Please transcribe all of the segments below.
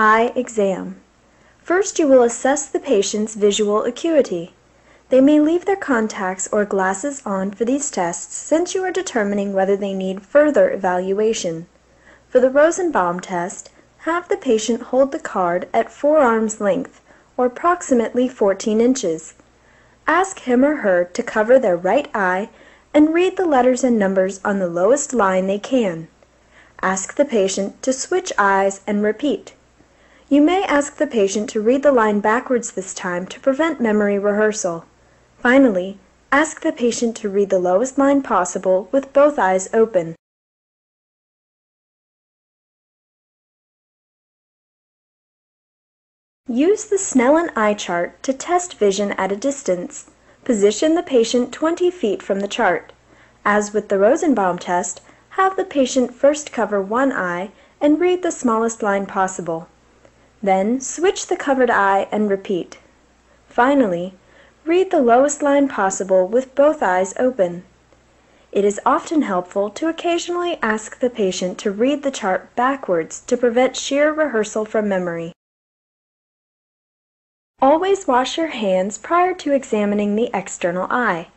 Eye exam. First, you will assess the patient's visual acuity. They may leave their contacts or glasses on for these tests since you are determining whether they need further evaluation. For the Rosenbaum test, have the patient hold the card at forearm's length, or approximately 14 inches. Ask him or her to cover their right eye and read the letters and numbers on the lowest line they can. Ask the patient to switch eyes and repeat. You may ask the patient to read the line backwards this time to prevent memory rehearsal. Finally, ask the patient to read the lowest line possible with both eyes open. Use the Snellen eye chart to test vision at a distance. Position the patient 20 feet from the chart. As with the Rosenbaum test, have the patient first cover one eye and read the smallest line possible. Then switch the covered eye and repeat. Finally, read the lowest line possible with both eyes open. It is often helpful to occasionally ask the patient to read the chart backwards to prevent sheer rehearsal from memory. Always wash your hands prior to examining the external eye.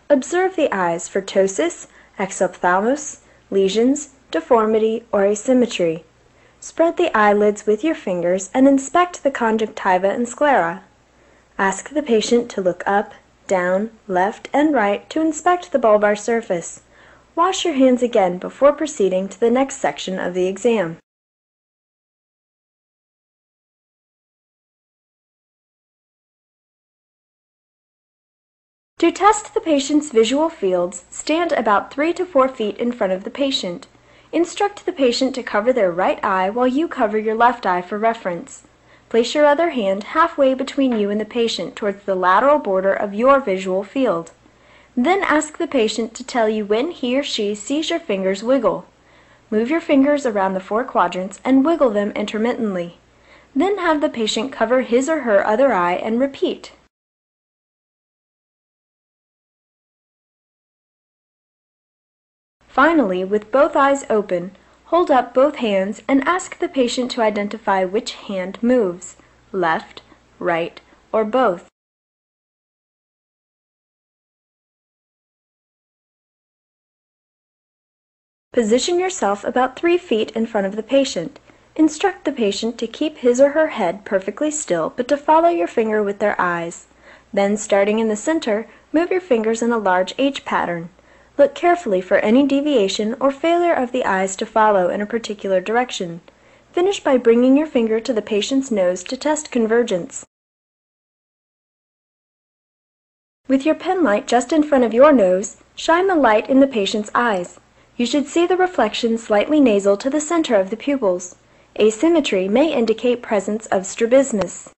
Observe the eyes for ptosis, exophthalmos, lesions, deformity, or asymmetry. Spread the eyelids with your fingers and inspect the conjunctiva and sclera. Ask the patient to look up, down, left, and right to inspect the bulbar surface. Wash your hands again before proceeding to the next section of the exam. To test the patient's visual fields, stand about 3 to 4 feet in front of the patient. Instruct the patient to cover their right eye while you cover your left eye for reference. Place your other hand halfway between you and the patient towards the lateral border of your visual field. Then ask the patient to tell you when he or she sees your fingers wiggle. Move your fingers around the 4 quadrants and wiggle them intermittently. Then have the patient cover his or her other eye and repeat. Finally, with both eyes open, hold up both hands and ask the patient to identify which hand moves, left, right, or both. Position yourself about 3 feet in front of the patient. Instruct the patient to keep his or her head perfectly still, but to follow your finger with their eyes. Then, starting in the center, move your fingers in a large H pattern. Look carefully for any deviation or failure of the eyes to follow in a particular direction. Finish by bringing your finger to the patient's nose to test convergence. With your pen light just in front of your nose, shine the light in the patient's eyes. You should see the reflection slightly nasal to the center of the pupils. Asymmetry may indicate presence of strabismus.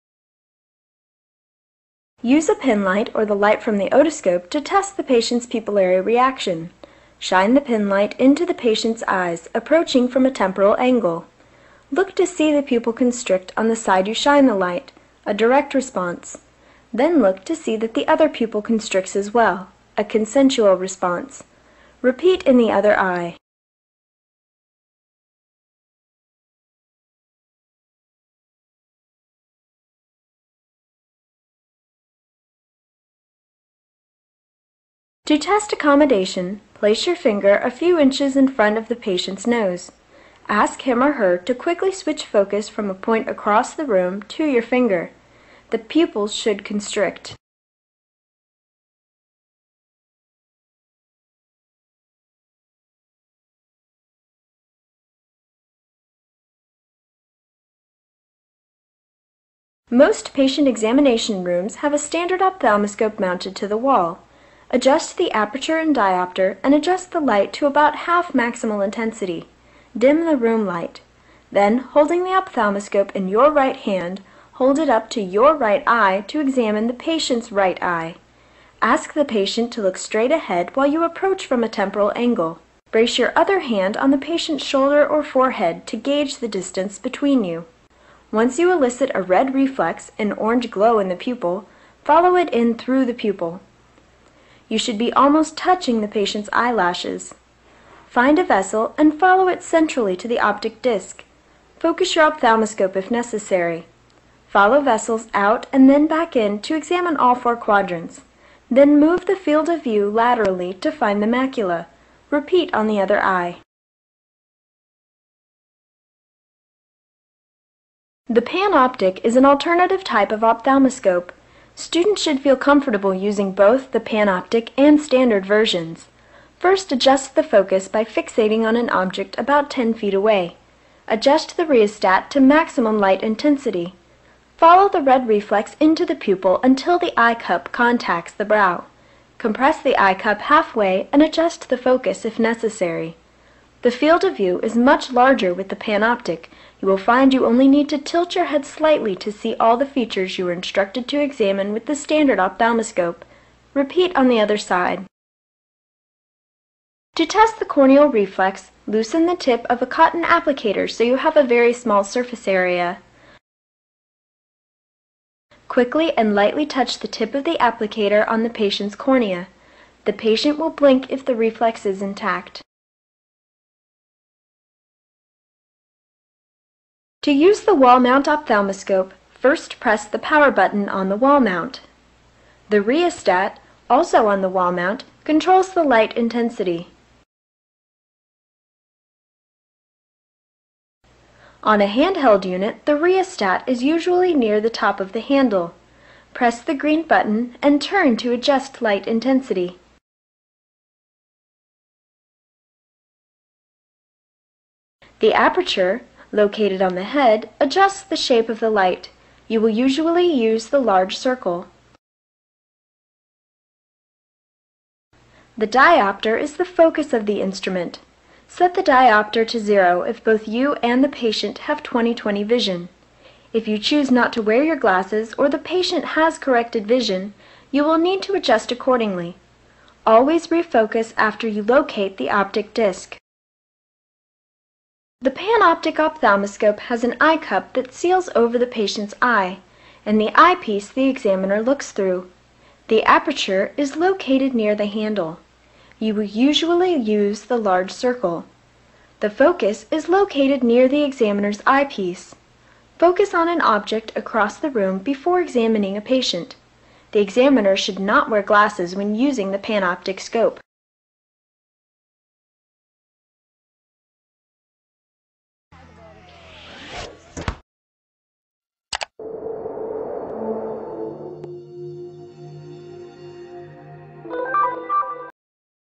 Use a pen light or the light from the otoscope to test the patient's pupillary reaction. Shine the pen light into the patient's eyes, approaching from a temporal angle. Look to see the pupil constrict on the side you shine the light, a direct response. Then look to see that the other pupil constricts as well, a consensual response. Repeat in the other eye. To test accommodation, place your finger a few inches in front of the patient's nose. Ask him or her to quickly switch focus from a point across the room to your finger. The pupils should constrict. Most patient examination rooms have a standard ophthalmoscope mounted to the wall. Adjust the aperture and diopter and adjust the light to about half maximal intensity. Dim the room light. Then, holding the ophthalmoscope in your right hand, hold it up to your right eye to examine the patient's right eye. Ask the patient to look straight ahead while you approach from a temporal angle. Brace your other hand on the patient's shoulder or forehead to gauge the distance between you. Once you elicit a red reflex, an orange glow in the pupil, follow it in through the pupil. You should be almost touching the patient's eyelashes. Find a vessel and follow it centrally to the optic disc. Focus your ophthalmoscope if necessary. Follow vessels out and then back in to examine all 4 quadrants. Then move the field of view laterally to find the macula. Repeat on the other eye. The panoptic is an alternative type of ophthalmoscope. Students should feel comfortable using both the panoptic and standard versions. First, adjust the focus by fixating on an object about 10 feet away. Adjust the rheostat to maximum light intensity. Follow the red reflex into the pupil until the eye cup contacts the brow. Compress the eye cup halfway and adjust the focus if necessary. The field of view is much larger with the panoptic. You will find you only need to tilt your head slightly to see all the features you were instructed to examine with the standard ophthalmoscope. Repeat on the other side. To test the corneal reflex, loosen the tip of a cotton applicator so you have a very small surface area. Quickly and lightly touch the tip of the applicator on the patient's cornea. The patient will blink if the reflex is intact. To use the wall mount ophthalmoscope, first press the power button on the wall mount. The rheostat, also on the wall mount, controls the light intensity. On a handheld unit, the rheostat is usually near the top of the handle. Press the green button and turn to adjust light intensity. The aperture, located on the head, adjusts the shape of the light. You will usually use the large circle. The diopter is the focus of the instrument. Set the diopter to 0 if both you and the patient have 20/20 vision. If you choose not to wear your glasses or the patient has corrected vision, you will need to adjust accordingly. Always refocus after you locate the optic disc. The panoptic ophthalmoscope has an eye cup that seals over the patient's eye, and the eyepiece the examiner looks through. The aperture is located near the handle. You will usually use the large circle. The focus is located near the examiner's eyepiece. Focus on an object across the room before examining a patient. The examiner should not wear glasses when using the panoptic scope.